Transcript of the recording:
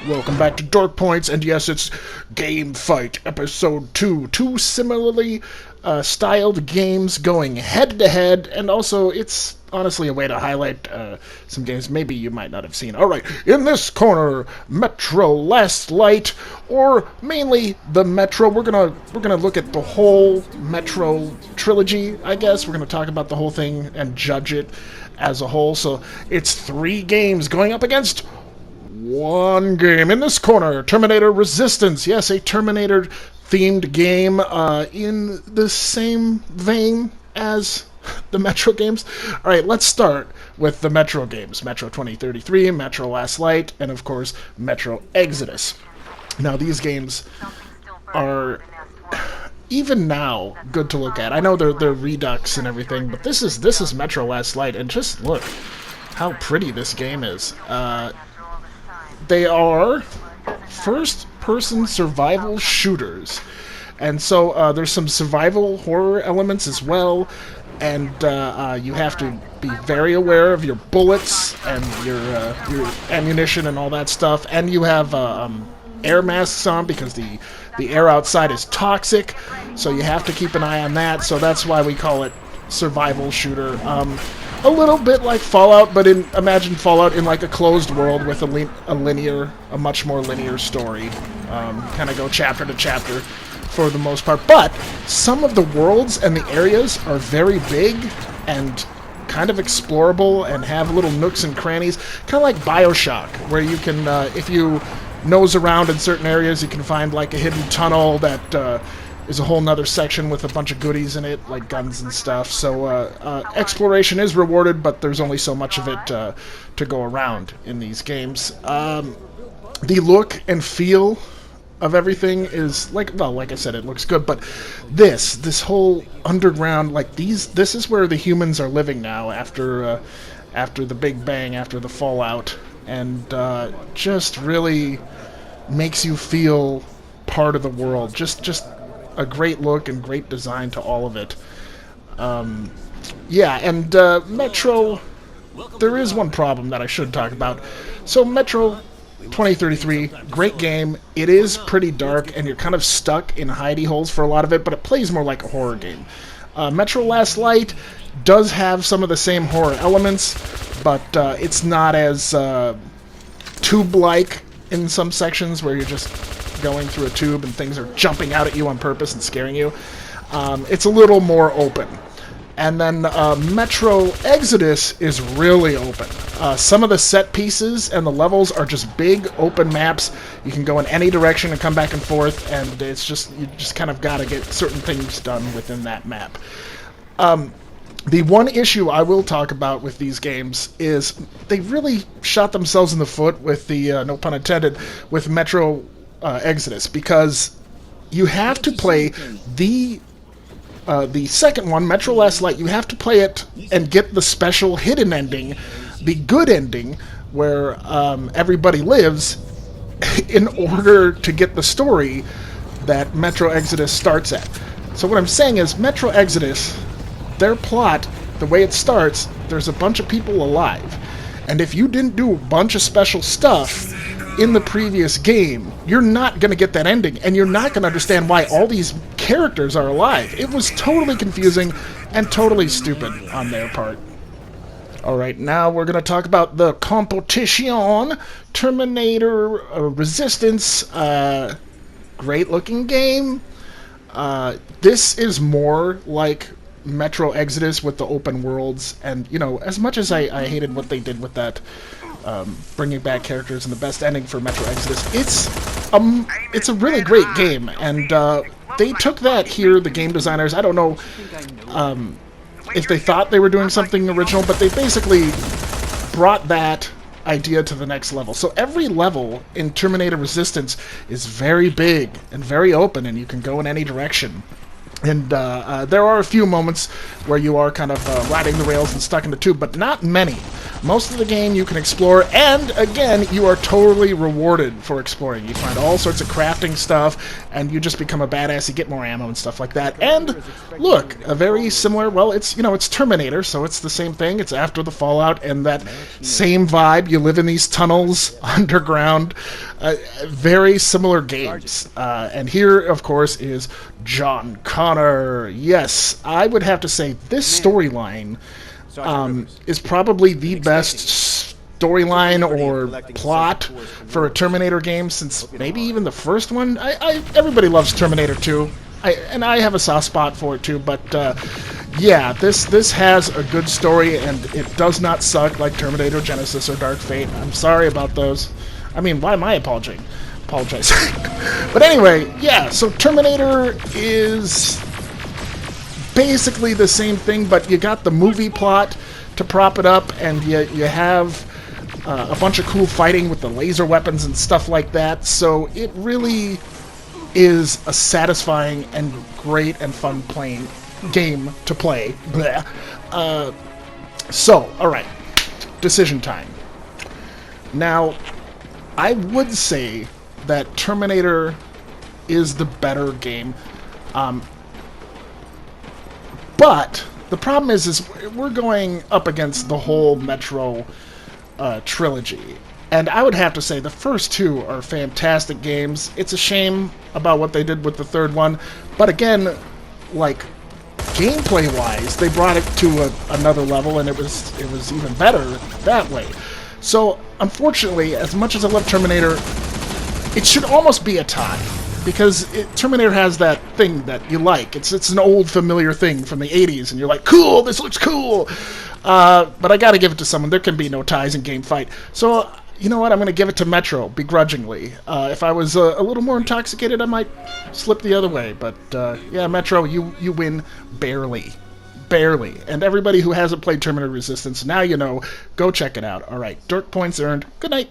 Welcome back to Dark Points, and yes, it's Game Fight Episode 2. Two similarly styled games going head-to-head, and also it's honestly a way to highlight some games maybe you might not have seen. Alright, in this corner, Metro Last Light, or mainly the Metro. We're gonna look at the whole Metro trilogy, I guess. We're gonna talk about the whole thing and judge it as a whole. So it's 3 games going up against one game. In this corner, Terminator Resistance. Yes, a Terminator-themed game in the same vein as the Metro games. Alright, let's start with the Metro games. Metro 2033, Metro Last Light, and of course, Metro Exodus. Now, these games are, even now, good to look at. I know they're Redux and everything, but this is Metro Last Light, and just look how pretty this game is. They are first-person survival shooters, and so there's some survival horror elements as well, and you have to be very aware of your bullets and your ammunition and all that stuff, and you have air masks on because the air outside is toxic, so you have to keep an eye on that, so that's why we call it survival shooter. A little bit like Fallout, but imagine Fallout in like a closed world with a much more linear story. Kind of go chapter to chapter for the most part. But some of the worlds and the areas are very big and kind of explorable and have little nooks and crannies. Kind of like BioShock, where you can, if you nose around in certain areas, you can find like a hidden tunnel that is a whole nother section with a bunch of goodies in it, like guns and stuff. So exploration is rewarded, but there's only so much of it to go around in these games. The look and feel of everything is like I said, it looks good, but this whole underground, like this is where the humans are living now after the Big Bang, after the Fallout, and just really makes you feel part of the world. Just a great look and great design to all of it. Yeah, and Metro, there is one problem that I should talk about. So Metro 2033, great game. It is pretty dark, and you're kind of stuck in hidey holes for a lot of it, but it plays more like a horror game. Metro Last Light does have some of the same horror elements, but it's not as tube-like in some sections where you're just going through a tube and things are jumping out at you on purpose and scaring you. It's a little more open. And then Metro Exodus is really open. Some of the set pieces and the levels are just big open maps. You can go in any direction and come back and forth, and it's just, you just kind of got to get certain things done within that map. The one issue I will talk about with these games is they really shot themselves in the foot with the, no pun intended, with Metro Exodus, because you have to play the second one, Metro Last Light. You have to play it and get the special hidden ending, the good ending, where everybody lives, in order to get the story that Metro Exodus starts at. So what I'm saying is, Metro Exodus, their plot, the way it starts, there's a bunch of people alive, and if you didn't do a bunch of special stuff in the previous game, you're not going to get that ending, and you're not going to understand why all these characters are alive. It was totally confusing and totally stupid on their part. Alright, now we're going to talk about the competition. Terminator Resistance. Great looking game. This is more like Metro Exodus with the open worlds, and, you know, as much as I hated what they did with that, bringing back characters and the best ending for Metro Exodus, it's a really great game, and they took that here, the game designers. I don't know if they thought they were doing something original, but they basically brought that idea to the next level. So every level in Terminator Resistance is very big and very open, and you can go in any direction. And there are a few moments where you are kind of riding the rails and stuck in the tube, but not many. Most of the game you can explore, and again, you are totally rewarded for exploring. You find all sorts of crafting stuff, and you just become a badass. You get more ammo and stuff like that. And look, a very similar. Well, it's it's Terminator, so it's the same thing. It's after the Fallout, and that same vibe. You live in these tunnels underground. Very similar games. And here, of course, is John Connor. Yes, I would have to say this storyline is probably the best storyline or plot for a Terminator game since maybe even the first one. Everybody loves Terminator 2, and I have a soft spot for it too. But yeah, this has a good story, and it does not suck like Terminator Genesis or Dark Fate. I'm sorry about those. I mean, why am I apologizing? But anyway, yeah, so Terminator is basically the same thing, but you got the movie plot to prop it up, and you have a bunch of cool fighting with the laser weapons and stuff like that, so it really is a satisfying and great and fun playing game to play. So, alright, decision time. Now, I would say that Terminator is the better game, but the problem is we're going up against the whole Metro trilogy, and I would have to say the first two are fantastic games. It's a shame about what they did with the third one, but again, like gameplay-wise, they brought it to another level, and it was even better that way. So, unfortunately, as much as I love Terminator, it should almost be a tie, because Terminator has that thing that you like. It's an old familiar thing from the 80s, and you're like, cool, this looks cool! But I gotta give it to someone. There can be no ties in Game Fight. So, you know what? I'm gonna give it to Metro, begrudgingly. If I was a little more intoxicated, I might slip the other way. But, yeah, Metro, you win barely. Barely. And everybody who hasn't played Terminator Resistance, now you know. Go check it out. Alright, Dirt points earned. Good night.